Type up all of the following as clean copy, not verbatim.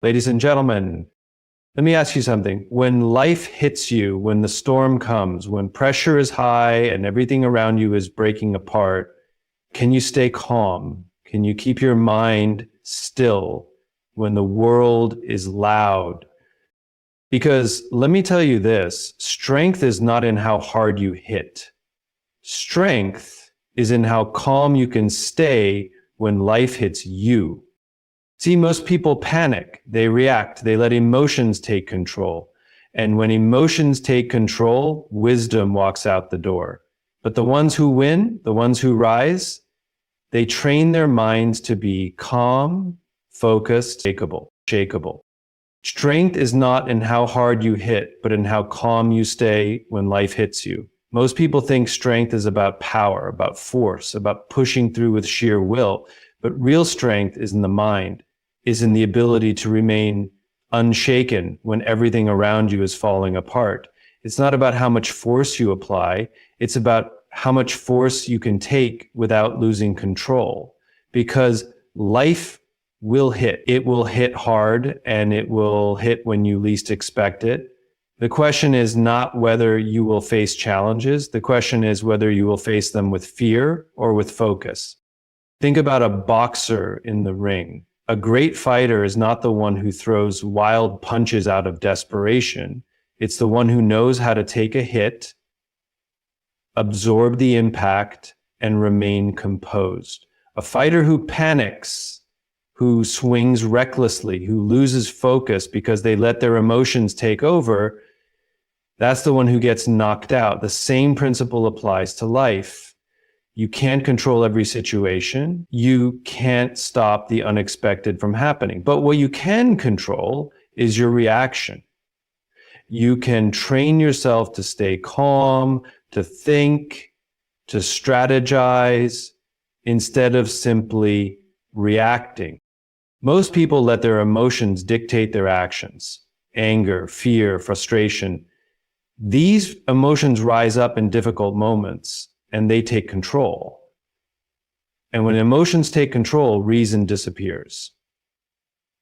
Ladies and gentlemen, let me ask you something. When life hits you, when the storm comes, when pressure is high and everything around you is breaking apart, can you stay calm? Can you keep your mind still when the world is loud? Because let me tell you this, strength is not in how hard you hit. Strength is in how calm you can stay when life hits you. See, most people panic, they react, they let emotions take control. And when emotions take control, wisdom walks out the door. But the ones who win, the ones who rise, they train their minds to be calm, focused, shakable. Strength is not in how hard you hit, but in how calm you stay when life hits you. Most people think strength is about power, about force, about pushing through with sheer will. But real strength is in the mind, is in the ability to remain unshaken when everything around you is falling apart. It's not about how much force you apply. It's about how much force you can take without losing control. Because life will hit. It will hit hard, and it will hit when you least expect it. The question is not whether you will face challenges. The question is whether you will face them with fear or with focus. Think about a boxer in the ring. A great fighter is not the one who throws wild punches out of desperation. It's the one who knows how to take a hit, absorb the impact, and remain composed. A fighter who panics, who swings recklessly, who loses focus because they let their emotions take over, that's the one who gets knocked out. The same principle applies to life. You can't control every situation. You can't stop the unexpected from happening. But what you can control is your reaction. You can train yourself to stay calm, to think, to strategize, instead of simply reacting. Most people let their emotions dictate their actions. Anger, fear, frustration. These emotions rise up in difficult moments, and they take control. And when emotions take control, reason disappears.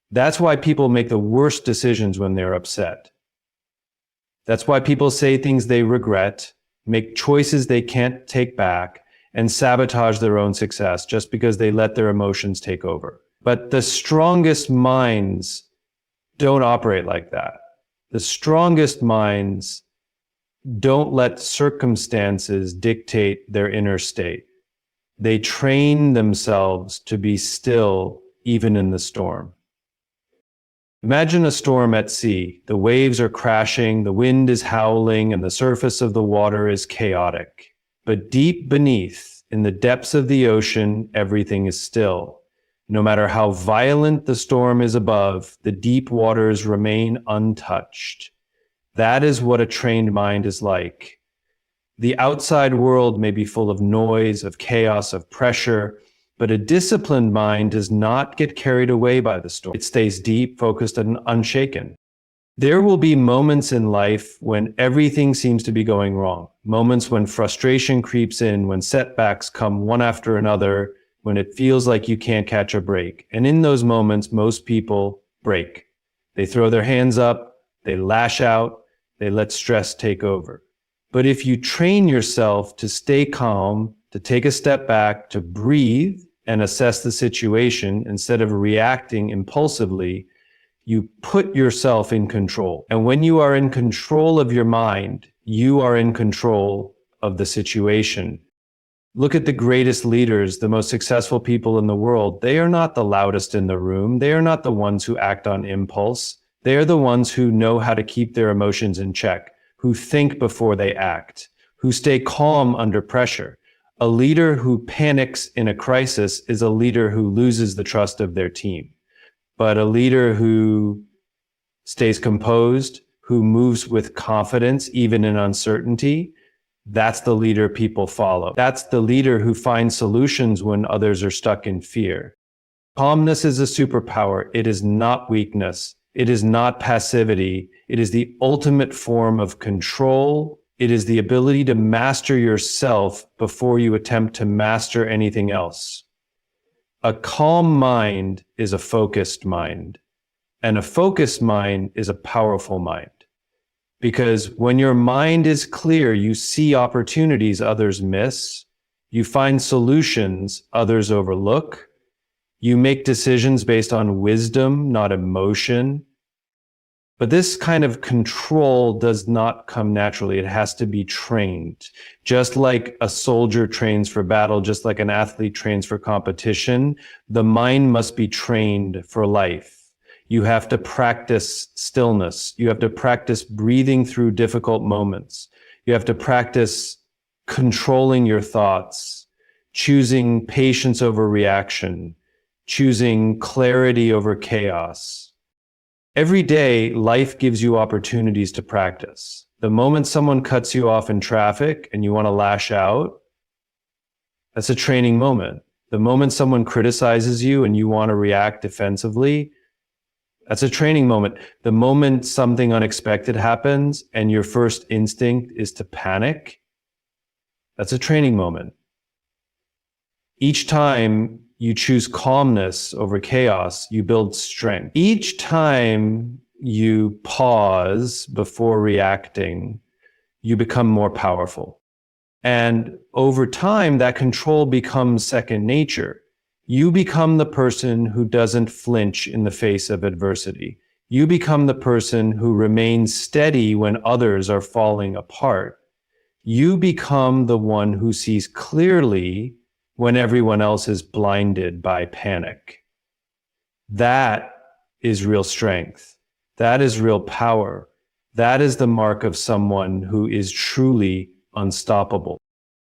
That's why people make the worst decisions when they're upset. That's why people say things they regret, make choices they can't take back, and sabotage their own success just because they let their emotions take over. But the strongest minds don't operate like that. The strongest minds don't let circumstances dictate their inner state. They train themselves to be still even in the storm. Imagine a storm at sea. The waves are crashing, the wind is howling, and the surface of the water is chaotic. But deep beneath, in the depths of the ocean, everything is still. No matter how violent the storm is above, the deep waters remain untouched. That is what a trained mind is like. The outside world may be full of noise, of chaos, of pressure, but a disciplined mind does not get carried away by the storm. It stays deep, focused, and unshaken. There will be moments in life when everything seems to be going wrong. Moments when frustration creeps in, when setbacks come one after another, when it feels like you can't catch a break. And in those moments, most people break. They throw their hands up, they lash out, they let stress take over. But if you train yourself to stay calm, to take a step back, to breathe and assess the situation instead of reacting impulsively, you put yourself in control. And when you are in control of your mind, you are in control of the situation. Look at the greatest leaders, the most successful people in the world. They are not the loudest in the room. They are not the ones who act on impulse. They are the ones who know how to keep their emotions in check, who think before they act, who stay calm under pressure. A leader who panics in a crisis is a leader who loses the trust of their team. But a leader who stays composed, who moves with confidence, even in uncertainty, that's the leader people follow. That's the leader who finds solutions when others are stuck in fear. Calmness is a superpower. It is not weakness. It is not passivity. It is the ultimate form of control. It is the ability to master yourself before you attempt to master anything else. A calm mind is a focused mind. And a focused mind is a powerful mind. Because when your mind is clear, you see opportunities others miss. You find solutions others overlook. You make decisions based on wisdom, not emotion. But this kind of control does not come naturally. It has to be trained. Just like a soldier trains for battle, just like an athlete trains for competition, the mind must be trained for life. You have to practice stillness. You have to practice breathing through difficult moments. You have to practice controlling your thoughts, choosing patience over reaction, choosing clarity over chaos. Every day, life gives you opportunities to practice. The moment someone cuts you off in traffic and you want to lash out, that's a training moment. The moment someone criticizes you and you want to react defensively, that's a training moment. The moment something unexpected happens and your first instinct is to panic, that's a training moment. Each time you choose calmness over chaos, you build strength. Each time you pause before reacting, you become more powerful. And over time, that control becomes second nature. You become the person who doesn't flinch in the face of adversity. You become the person who remains steady when others are falling apart. You become the one who sees clearly when everyone else is blinded by panic. That is real strength. That is real power. That is the mark of someone who is truly unstoppable.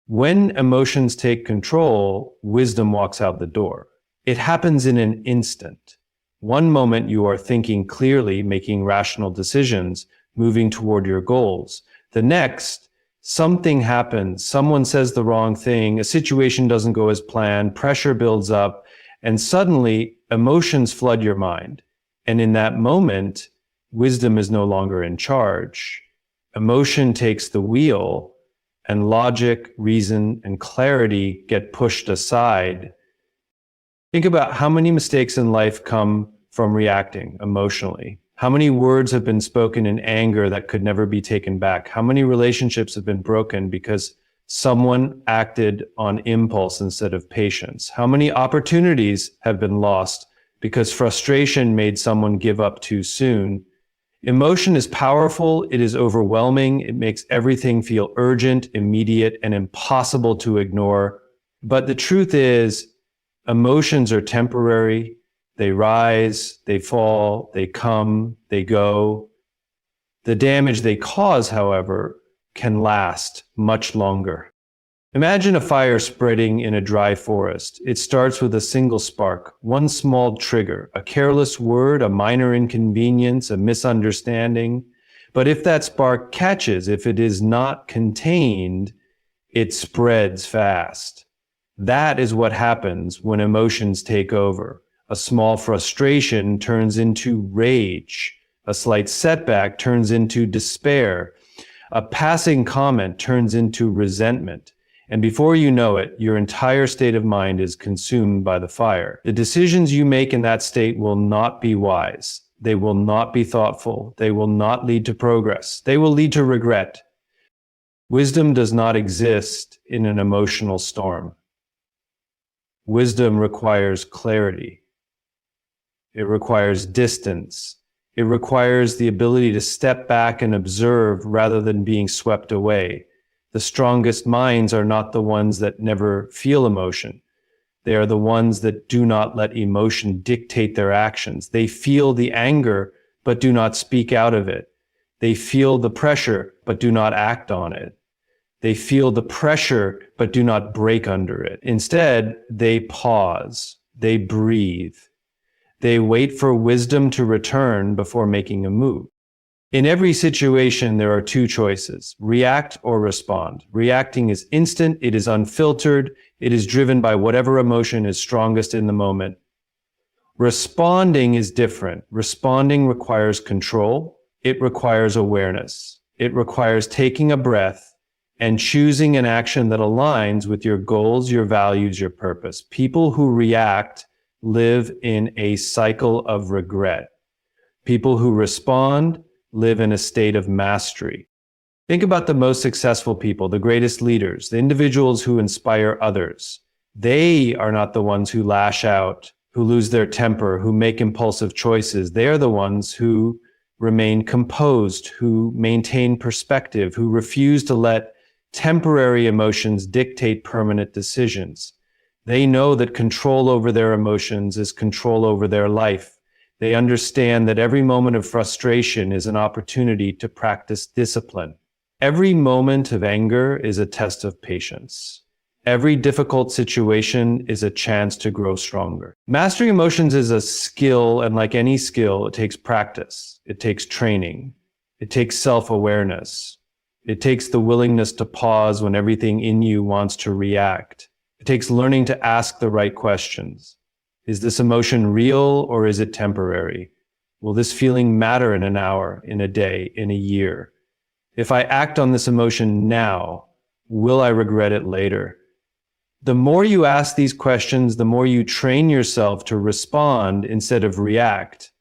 When emotions take control, wisdom walks out the door. It happens in an instant. One moment you are thinking clearly, making rational decisions, moving toward your goals. The next, something happens, someone says the wrong thing, a situation doesn't go as planned, pressure builds up, and suddenly emotions flood your mind. And in that moment, wisdom is no longer in charge. Emotion takes the wheel, and logic, reason, and clarity get pushed aside. Think about how many mistakes in life come from reacting emotionally. How many words have been spoken in anger that could never be taken back? How many relationships have been broken because someone acted on impulse instead of patience? How many opportunities have been lost because frustration made someone give up too soon? Emotion is powerful, it is overwhelming, it makes everything feel urgent, immediate, and impossible to ignore. But the truth is, emotions are temporary. They rise, they fall, they come, they go. The damage they cause, however, can last much longer. Imagine a fire spreading in a dry forest. It starts with a single spark, one small trigger, a careless word, a minor inconvenience, a misunderstanding. But if that spark catches, if it is not contained, it spreads fast. That is what happens when emotions take over. A small frustration turns into rage. A slight setback turns into despair. A passing comment turns into resentment. And before you know it, your entire state of mind is consumed by the fire. The decisions you make in that state will not be wise. They will not be thoughtful. They will not lead to progress. They will lead to regret. Wisdom does not exist in an emotional storm. Wisdom requires clarity. It requires distance. It requires the ability to step back and observe rather than being swept away. The strongest minds are not the ones that never feel emotion. They are the ones that do not let emotion dictate their actions. They feel the anger, but do not speak out of it. They feel the pressure, but do not act on it. They feel the pressure, but do not break under it. Instead, they pause. They breathe. They wait for wisdom to return before making a move. In every situation, there are two choices: react or respond. Reacting is instant, it is unfiltered, it is driven by whatever emotion is strongest in the moment. Responding is different. Responding requires control, it requires awareness, it requires taking a breath and choosing an action that aligns with your goals, your values, your purpose. People who react live in a cycle of regret. People who respond live in a state of mastery. Think about the most successful people, the greatest leaders, the individuals who inspire others. They are not the ones who lash out, who lose their temper, who make impulsive choices. They are the ones who remain composed, who maintain perspective, who refuse to let temporary emotions dictate permanent decisions. They know that control over their emotions is control over their life. They understand that every moment of frustration is an opportunity to practice discipline. Every moment of anger is a test of patience. Every difficult situation is a chance to grow stronger. Mastering emotions is a skill, and like any skill, it takes practice. It takes training. It takes self-awareness. It takes the willingness to pause when everything in you wants to react. It takes learning to ask the right questions. Is this emotion real or is it temporary? Will this feeling matter in an hour, in a day, in a year? If I act on this emotion now, will I regret it later? The more you ask these questions, the more you train yourself to respond instead of react.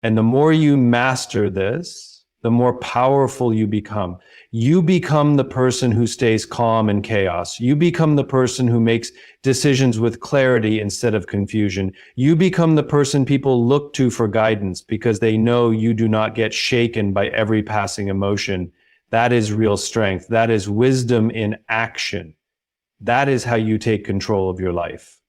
And the more you master this, the more powerful you become. You become the person who stays calm in chaos. You become the person who makes decisions with clarity instead of confusion. You become the person people look to for guidance because they know you do not get shaken by every passing emotion. That is real strength. That is wisdom in action. That is how you take control of your life.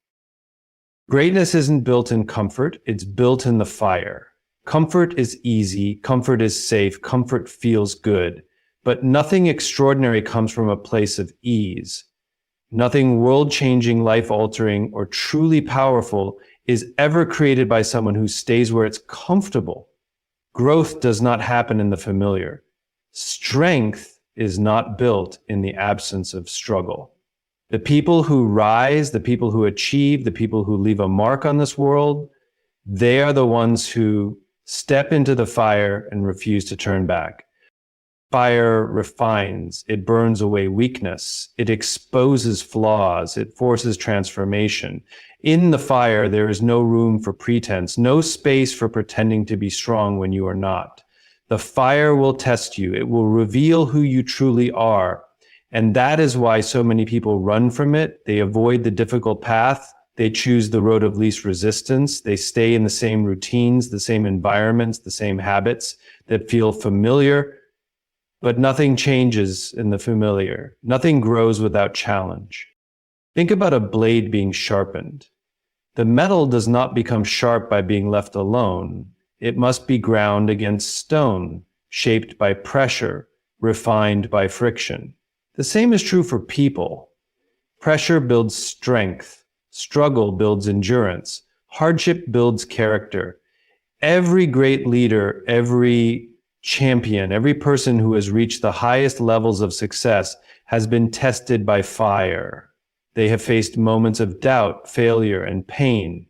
Greatness isn't built in comfort, it's built in the fire. Comfort is easy, comfort is safe, comfort feels good, but nothing extraordinary comes from a place of ease. Nothing world-changing, life-altering, or truly powerful is ever created by someone who stays where it's comfortable. Growth does not happen in the familiar. Strength is not built in the absence of struggle. The people who rise, the people who achieve, the people who leave a mark on this world, they are the ones who step into the fire and refuse to turn back. Fire refines, it burns away weakness, it exposes flaws, it forces transformation. In the fire, there is no room for pretense, no space for pretending to be strong when you are not. The fire will test you, it will reveal who you truly are. And that is why so many people run from it. They avoid the difficult path. They choose the road of least resistance. They stay in the same routines, the same environments, the same habits that feel familiar. But nothing changes in the familiar. Nothing grows without challenge. Think about a blade being sharpened. The metal does not become sharp by being left alone. It must be ground against stone, shaped by pressure, refined by friction. The same is true for people. Pressure builds strength. Struggle builds endurance. Hardship builds character. Every great leader, every champion, every person who has reached the highest levels of success has been tested by fire. They have faced moments of doubt, failure, and pain.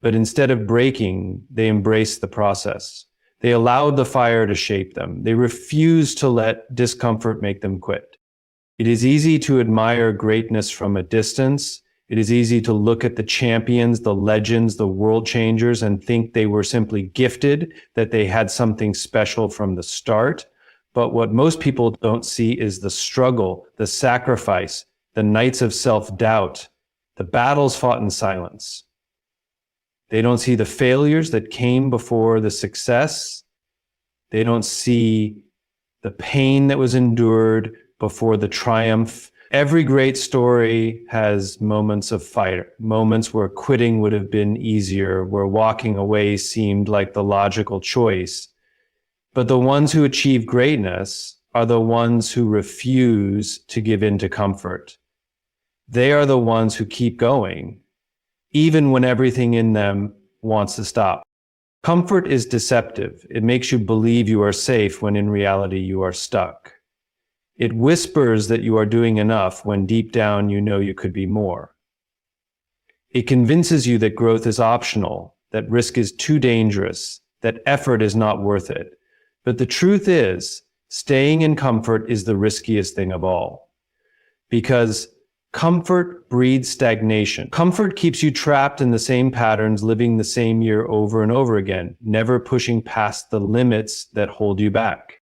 But instead of breaking, they embraced the process. They allowed the fire to shape them. They refused to let discomfort make them quit. It is easy to admire greatness from a distance. It is easy to look at the champions, the legends, the world changers, and think they were simply gifted, that they had something special from the start. But what most people don't see is the struggle, the sacrifice, the nights of self-doubt, the battles fought in silence. They don't see the failures that came before the success. They don't see the pain that was endured before the triumph. Every great story has moments of fire, moments where quitting would have been easier, where walking away seemed like the logical choice. But the ones who achieve greatness are the ones who refuse to give in to comfort. They are the ones who keep going, even when everything in them wants to stop. Comfort is deceptive. It makes you believe you are safe when in reality you are stuck. It whispers that you are doing enough when deep down you know you could be more. It convinces you that growth is optional, that risk is too dangerous, that effort is not worth it. But the truth is, staying in comfort is the riskiest thing of all. Because Comfort breeds stagnation. Comfort keeps you trapped in the same patterns, living the same year over and over again, never pushing past the limits that hold you back.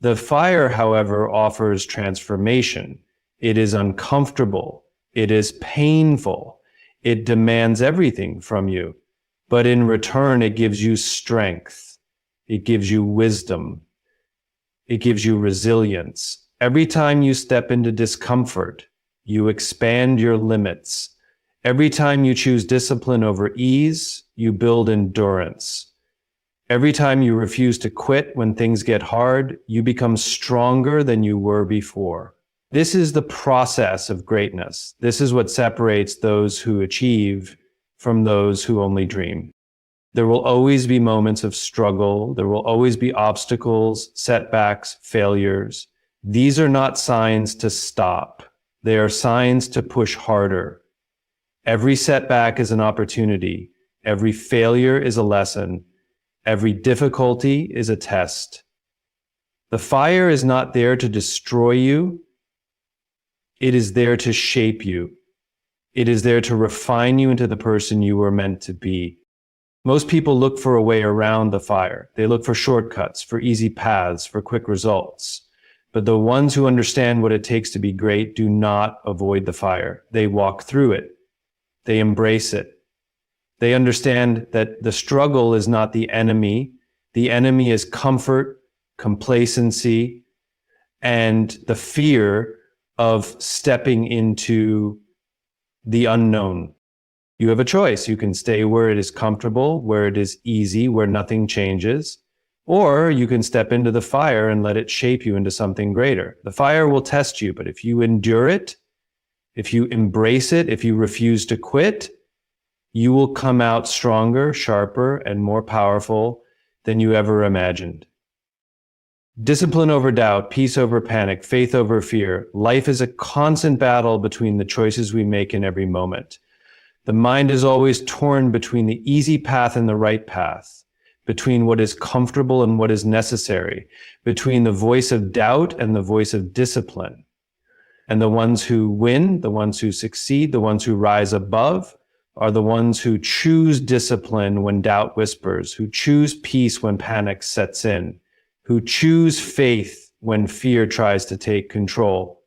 The fire, however, offers transformation. It is uncomfortable. It is painful. It demands everything from you. But in return, it gives you strength. It gives you wisdom. It gives you resilience. Every time you step into discomfort, you expand your limits. Every time you choose discipline over ease, you build endurance. Every time you refuse to quit when things get hard, you become stronger than you were before. This is the process of greatness. This is what separates those who achieve from those who only dream. There will always be moments of struggle. There will always be obstacles, setbacks, failures. These are not signs to stop. They are signs to push harder. Every setback is an opportunity. Every failure is a lesson. Every difficulty is a test. The fire is not there to destroy you. It is there to shape you. It is there to refine you into the person you were meant to be. Most people look for a way around the fire. They look for shortcuts, for easy paths, for quick results. But the ones who understand what it takes to be great do not avoid the fire. They walk through it. They embrace it. They understand that the struggle is not the enemy. The enemy is comfort, complacency, and the fear of stepping into the unknown. You have a choice. You can stay where it is comfortable, where it is easy, where nothing changes, or you can step into the fire and let it shape you into something greater. The fire will test you, but if you endure it, if you embrace it, if you refuse to quit, you will come out stronger, sharper, and more powerful than you ever imagined. Discipline over doubt, peace over panic, faith over fear. Life is a constant battle between the choices we make in every moment. The mind is always torn between the easy path and the right path, between what is comfortable and what is necessary, between the voice of doubt and the voice of discipline. And the ones who win, the ones who succeed, the ones who rise above, are the ones who choose discipline when doubt whispers, who choose peace when panic sets in, who choose faith when fear tries to take control.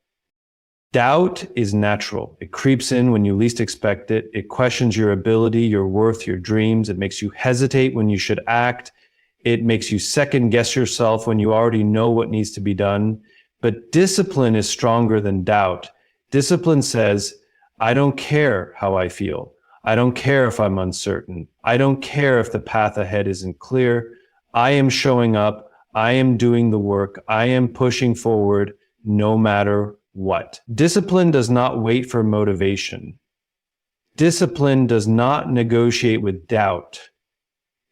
Doubt is natural. It creeps in when you least expect it. It questions your ability, your worth, your dreams. It makes you hesitate when you should act. It makes you second guess yourself when you already know what needs to be done. But discipline is stronger than doubt. Discipline says, I don't care how I feel. I don't care if I'm uncertain. I don't care if the path ahead isn't clear. I am showing up. I am doing the work. I am pushing forward no matter what. Discipline does not wait for motivation. Discipline does not negotiate with doubt.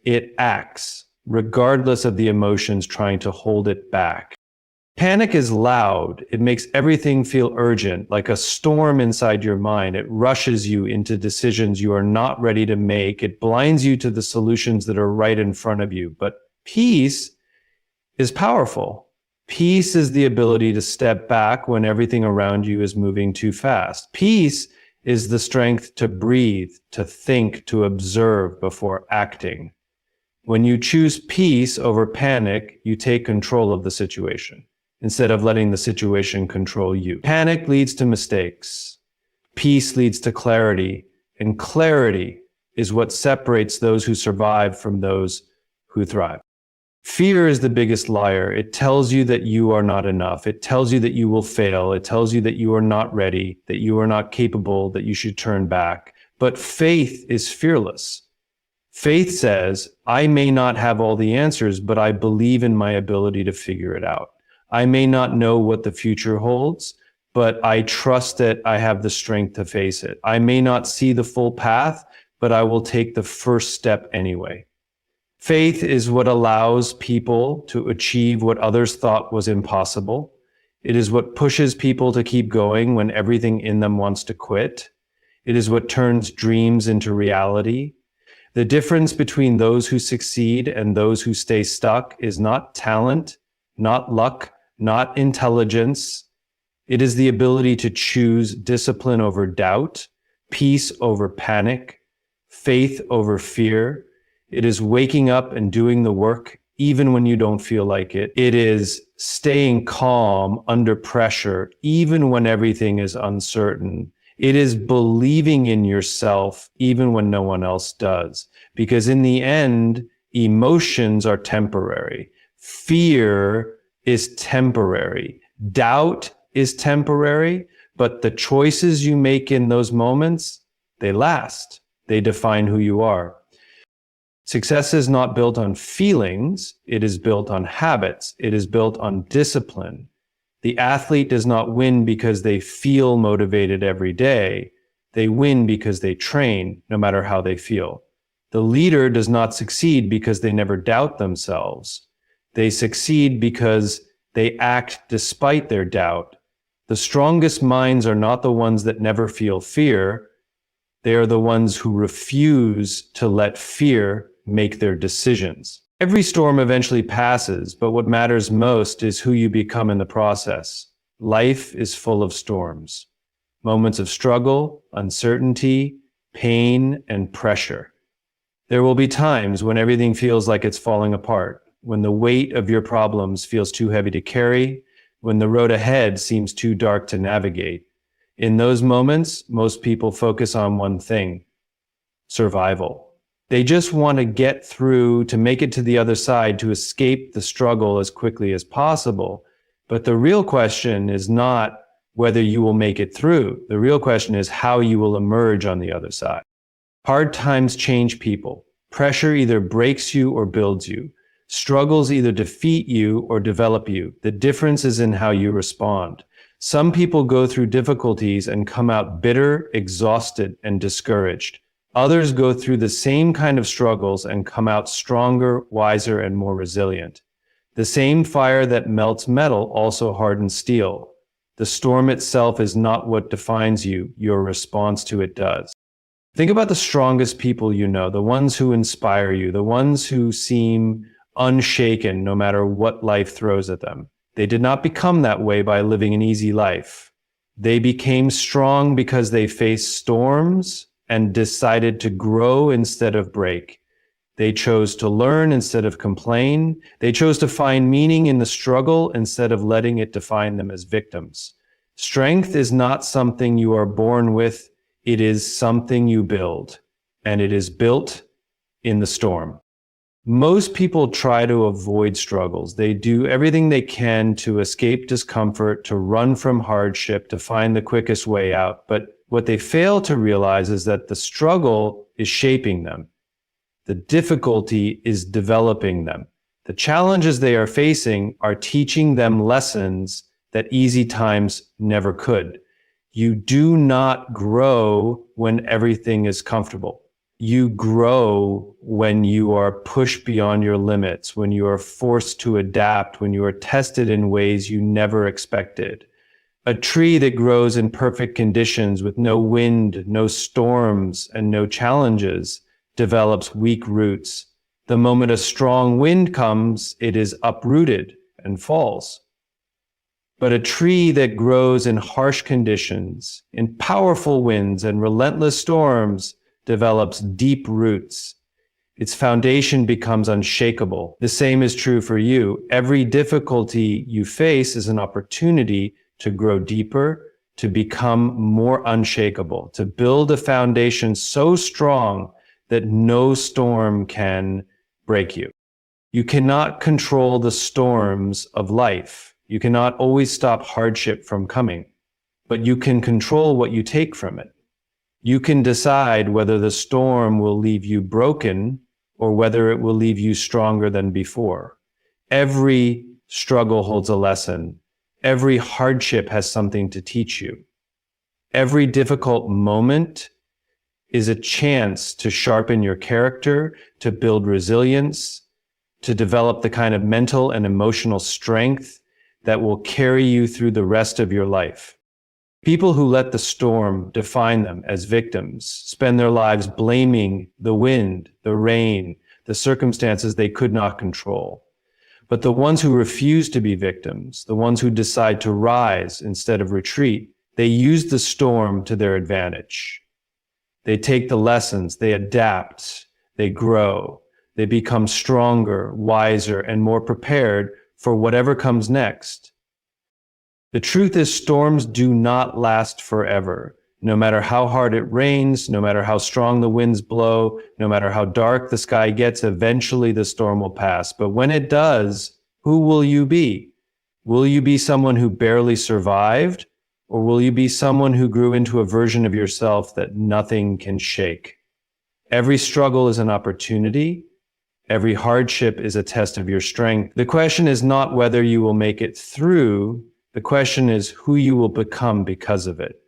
It acts, regardless of the emotions trying to hold it back. Panic is loud. It makes everything feel urgent, like a storm inside your mind. It rushes you into decisions you are not ready to make. It blinds you to the solutions that are right in front of you. But peace is powerful. Peace is the ability to step back when everything around you is moving too fast. Peace is the strength to breathe, to think, to observe before acting. When you choose peace over panic, you take control of the situation instead of letting the situation control you. Panic leads to mistakes. Peace leads to clarity, and clarity is what separates those who survive from those who thrive. Fear is the biggest liar. It tells you that you are not enough. It tells you that you will fail. It tells you that you are not ready, that you are not capable, that you should turn back. But faith is fearless. Faith says, I may not have all the answers, but I believe in my ability to figure it out. I may not know what the future holds, but I trust that I have the strength to face it. I may not see the full path, but I will take the first step anyway. Faith is what allows people to achieve what others thought was impossible. It is what pushes people to keep going when everything in them wants to quit. It is what turns dreams into reality. The difference between those who succeed and those who stay stuck is not talent, not luck, not intelligence. It is the ability to choose discipline over doubt, peace over panic, faith over fear. It is waking up and doing the work even when you don't feel like it. It is staying calm under pressure even when everything is uncertain. It is believing in yourself even when no one else does. Because in the end, emotions are temporary. Fear is temporary. Doubt is temporary, but the choices you make in those moments, they last. They define who you are. Success is not built on feelings. It is built on habits. It is built on discipline. The athlete does not win because they feel motivated every day. They win because they train, no matter how they feel. The leader does not succeed because they never doubt themselves. They succeed because they act despite their doubt. The strongest minds are not the ones that never feel fear. They are the ones who refuse to let fear make their decisions. Every storm eventually passes, but what matters most is who you become in the process. Life is full of storms, moments of struggle, uncertainty, pain, and pressure. There will be times when everything feels like it's falling apart, when the weight of your problems feels too heavy to carry, when the road ahead seems too dark to navigate. In those moments, most people focus on one thing: survival. They just want to get through, to make it to the other side, to escape the struggle as quickly as possible. But the real question is not whether you will make it through. The real question is how you will emerge on the other side. Hard times change people. Pressure either breaks you or builds you. Struggles either defeat you or develop you. The difference is in how you respond. Some people go through difficulties and come out bitter, exhausted, and discouraged. Others go through the same kind of struggles and come out stronger, wiser, and more resilient. The same fire that melts metal also hardens steel. The storm itself is not what defines you. Your response to it does. Think about the strongest people you know, the ones who inspire you, the ones who seem unshaken no matter what life throws at them. They did not become that way by living an easy life. They became strong because they faced storms and decided to grow instead of break. They chose to learn instead of complain. They chose to find meaning in the struggle instead of letting it define them as victims. Strength is not something you are born with. It is something you build, and it is built in the storm. Most people try to avoid struggles. They do everything they can to escape discomfort, to run from hardship, to find the quickest way out. But what they fail to realize is that the struggle is shaping them. The difficulty is developing them. The challenges they are facing are teaching them lessons that easy times never could. You do not grow when everything is comfortable. You grow when you are pushed beyond your limits, when you are forced to adapt, when you are tested in ways you never expected. A tree that grows in perfect conditions with no wind, no storms, and no challenges develops weak roots. The moment a strong wind comes, it is uprooted and falls. But a tree that grows in harsh conditions, in powerful winds and relentless storms, develops deep roots. Its foundation becomes unshakable. The same is true for you. Every difficulty you face is an opportunity to grow deeper, to become more unshakable, to build a foundation so strong that no storm can break you. You cannot control the storms of life. You cannot always stop hardship from coming, but you can control what you take from it. You can decide whether the storm will leave you broken or whether it will leave you stronger than before. Every struggle holds a lesson. Every hardship has something to teach you. Every difficult moment is a chance to sharpen your character, to build resilience, to develop the kind of mental and emotional strength that will carry you through the rest of your life. People who let the storm define them as victims spend their lives blaming the wind, the rain, the circumstances they could not control. But the ones who refuse to be victims, the ones who decide to rise instead of retreat, they use the storm to their advantage. They take the lessons, they adapt, they grow, they become stronger, wiser, and more prepared for whatever comes next. The truth is, storms do not last forever. No matter how hard it rains, no matter how strong the winds blow, no matter how dark the sky gets, eventually the storm will pass. But when it does, who will you be? Will you be someone who barely survived? Or will you be someone who grew into a version of yourself that nothing can shake? Every struggle is an opportunity. Every hardship is a test of your strength. The question is not whether you will make it through. The question is who you will become because of it.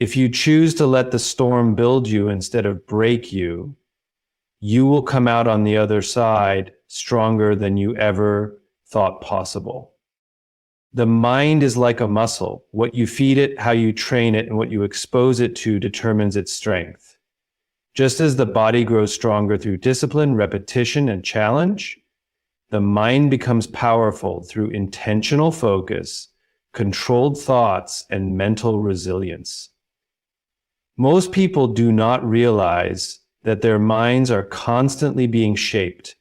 If you choose to let the storm build you instead of break you, you will come out on the other side stronger than you ever thought possible. The mind is like a muscle. What you feed it, how you train it, and what you expose it to determines its strength. Just as the body grows stronger through discipline, repetition, and challenge, the mind becomes powerful through intentional focus, controlled thoughts, and mental resilience. Most people do not realize that their minds are constantly being shaped,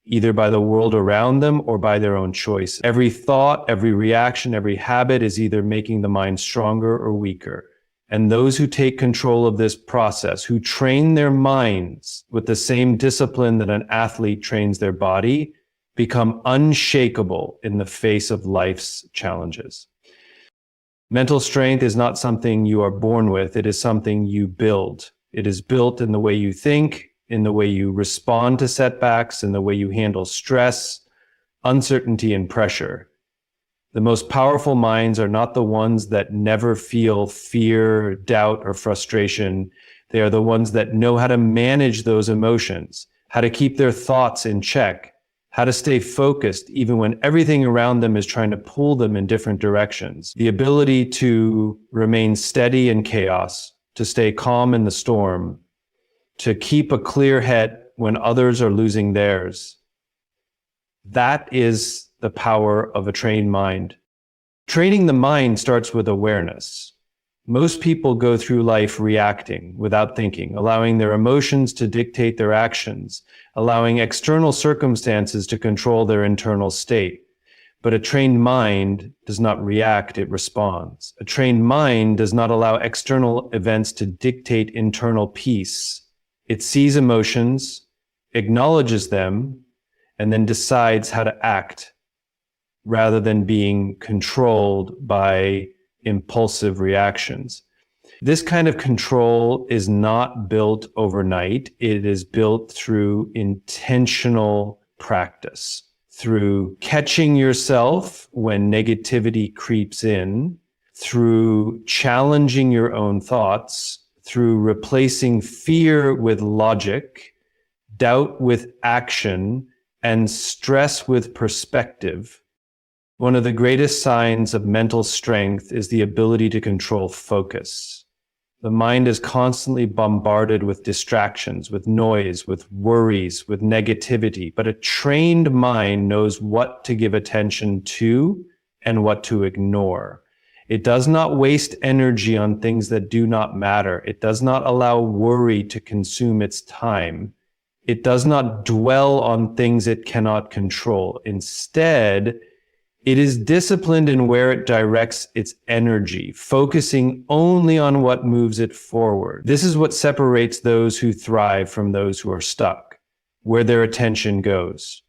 either by the world around them or by their own choice. Every thought, every reaction, every habit is either making the mind stronger or weaker. And those who take control of this process, who train their minds with the same discipline that an athlete trains their body, become unshakable in the face of life's challenges. Mental strength is not something you are born with. It is something you build. It is built in the way you think, in the way you respond to setbacks, in the way you handle stress, uncertainty, and pressure. The most powerful minds are not the ones that never feel fear, doubt, or frustration. They are the ones that know how to manage those emotions, how to keep their thoughts in check, how to stay focused even when everything around them is trying to pull them in different directions. The ability to remain steady in chaos, to stay calm in the storm, to keep a clear head when others are losing theirs. That is the power of a trained mind. Training the mind starts with awareness. Most people go through life reacting without thinking, allowing their emotions to dictate their actions, allowing external circumstances to control their internal state. But a trained mind does not react, it responds. A trained mind does not allow external events to dictate internal peace. It sees emotions, acknowledges them, and then decides how to act rather than being controlled by impulsive reactions. This kind of control is not built overnight. It is built through intentional practice, through catching yourself when negativity creeps in, through challenging your own thoughts, through replacing fear with logic, doubt with action, and stress with perspective. One of the greatest signs of mental strength is the ability to control focus. The mind is constantly bombarded with distractions, with noise, with worries, with negativity, but a trained mind knows what to give attention to and what to ignore. It does not waste energy on things that do not matter. It does not allow worry to consume its time. It does not dwell on things it cannot control. Instead, it is disciplined in where it directs its energy, focusing only on what moves it forward. This is what separates those who thrive from those who are stuck, where their attention goes.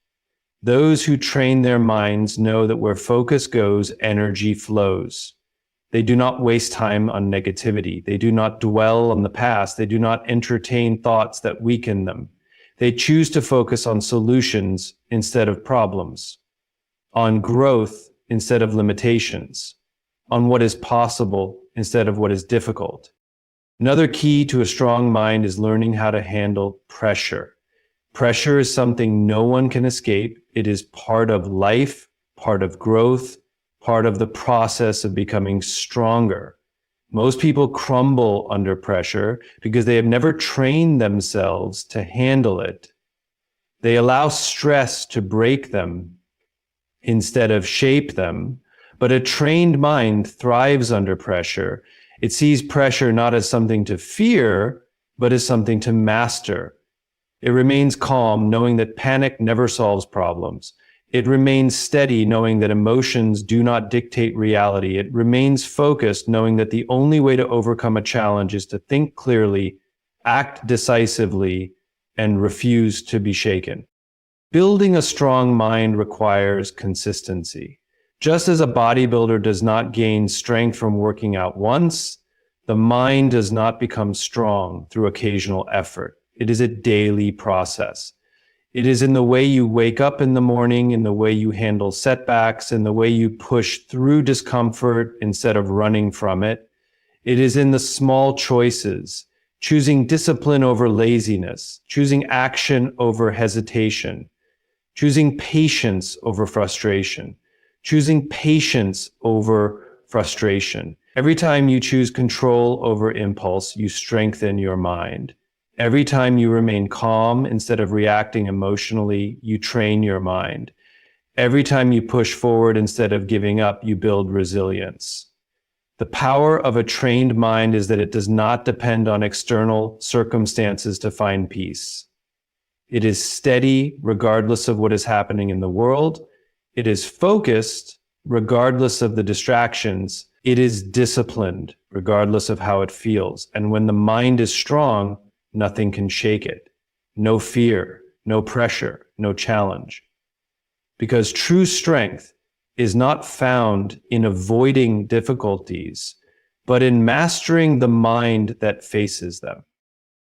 Those who train their minds know that where focus goes, energy flows. They do not waste time on negativity. They do not dwell on the past. They do not entertain thoughts that weaken them. They choose to focus on solutions instead of problems, on growth instead of limitations, on what is possible instead of what is difficult. Another key to a strong mind is learning how to handle pressure. Pressure is something no one can escape. It is part of life, part of growth, part of the process of becoming stronger. Most people crumble under pressure because they have never trained themselves to handle it. They allow stress to break them instead of shape them. But a trained mind thrives under pressure. It sees pressure not as something to fear, but as something to master. It remains calm, knowing that panic never solves problems. It remains steady, knowing that emotions do not dictate reality. It remains focused, knowing that the only way to overcome a challenge is to think clearly, act decisively, and refuse to be shaken. Building a strong mind requires consistency. Just as a bodybuilder does not gain strength from working out once, the mind does not become strong through occasional effort. It is a daily process. It is in the way you wake up in the morning, in the way you handle setbacks, in the way you push through discomfort instead of running from it. It is in the small choices, choosing discipline over laziness, choosing action over hesitation, choosing patience over frustration, choosing patience over frustration. Every time you choose control over impulse, you strengthen your mind. Every time you remain calm instead of reacting emotionally, you train your mind. Every time you push forward instead of giving up, you build resilience. The power of a trained mind is that it does not depend on external circumstances to find peace. It is steady regardless of what is happening in the world. It is focused regardless of the distractions. It is disciplined regardless of how it feels. And when the mind is strong, nothing can shake it. No fear, no pressure, no challenge. Because true strength is not found in avoiding difficulties, but in mastering the mind that faces them.